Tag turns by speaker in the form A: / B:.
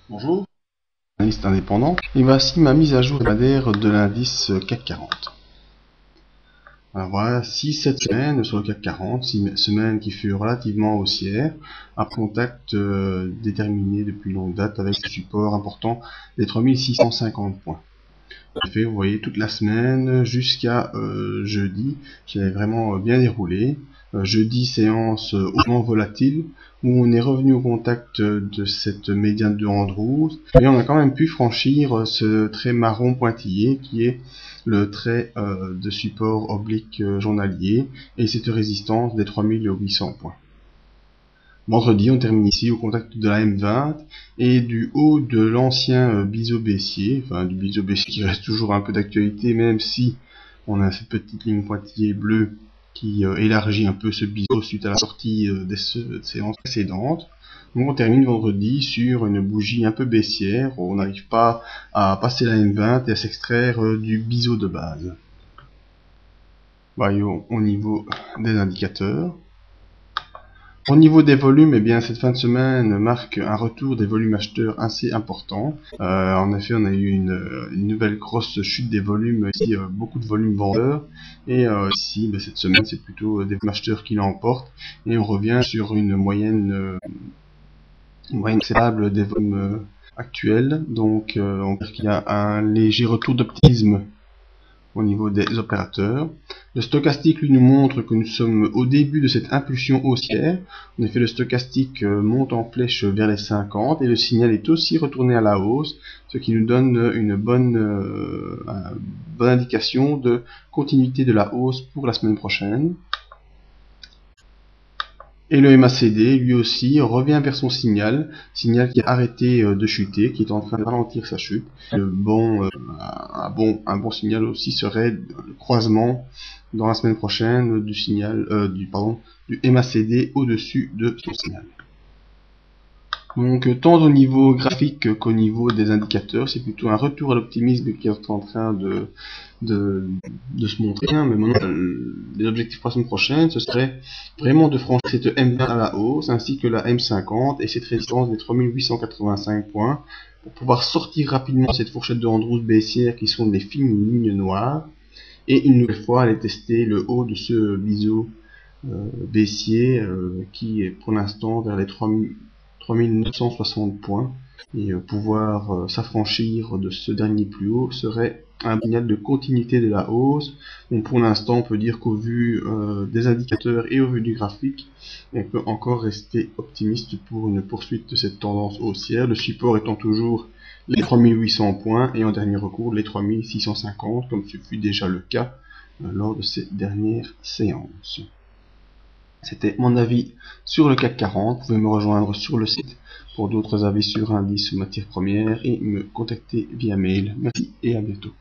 A: Bonjour, analyste indépendant, et voici ma mise à jour hebdomadaire de l'indice CAC 40. Alors voilà, 6-7 semaines sur le CAC 40, 6 semaines qui furent relativement haussières, à contact déterminé depuis longue date avec le support important des 3650 points. En effet, vous voyez, toute la semaine jusqu'à jeudi, j'avais vraiment bien déroulé. Jeudi, séance hautement volatile, où on est revenu au contact de cette médiane de Andrews, et on a quand même pu franchir ce trait marron pointillé qui est le trait de support oblique journalier, et cette résistance des 3800 points. Vendredi, on termine ici au contact de la M20 et du haut de l'ancien biseau baissier, enfin du biseau baissier qui reste toujours un peu d'actualité, même si on a cette petite ligne pointillée bleue qui élargit un peu ce biseau suite à la sortie des séances précédentes. Donc on termine vendredi sur une bougie un peu baissière, où on n'arrive pas à passer la M20 et à s'extraire du biseau de base. Voyons au niveau des indicateurs. Au niveau des volumes, eh bien, cette fin de semaine marque un retour des volumes acheteurs assez important. En effet, on a eu une nouvelle grosse chute des volumes, ici beaucoup de volumes vendeurs. Et ici, cette semaine, c'est plutôt des volumes acheteurs qui l'emportent. Et on revient sur une moyenne stable des volumes actuels. Donc, on voit qu'il y a un léger retour d'optimisme au niveau des opérateurs. Le stochastique lui nous montre que nous sommes au début de cette impulsion haussière. En effet, le stochastique monte en flèche vers les 50 et le signal est aussi retourné à la hausse, ce qui nous donne une bonne indication de continuité de la hausse pour la semaine prochaine. Et le MACD, lui aussi, revient vers son signal qui a arrêté de chuter, qui est en train de ralentir sa chute. Un bon signal aussi serait le croisement dans la semaine prochaine du signal, du MACD au-dessus de son signal. Donc, tant au niveau graphique qu'au niveau des indicateurs, c'est plutôt un retour à l'optimisme qui est en train de se montrer. Mais maintenant, les objectifs pour la semaine prochaine, ce serait vraiment de franchir cette M20 à la hausse, ainsi que la M50 et cette résistance des 3885 points, pour pouvoir sortir rapidement cette fourchette de Andrews baissière qui sont des fines lignes noires, et une nouvelle fois aller tester le haut de ce biseau baissier qui est pour l'instant vers les 3960 points, et pouvoir s'affranchir de ce dernier plus haut serait un signal de continuité de la hausse. Donc pour l'instant, on peut dire qu'au vu des indicateurs et au vu du graphique, on peut encore rester optimiste pour une poursuite de cette tendance haussière, le support étant toujours les 3800 points et en dernier recours les 3650, comme ce fut déjà le cas lors de ces dernières séances. C'était mon avis sur le CAC 40. Vous pouvez me rejoindre sur le site pour d'autres avis sur indices ou matières premières et me contacter via mail. Merci et à bientôt.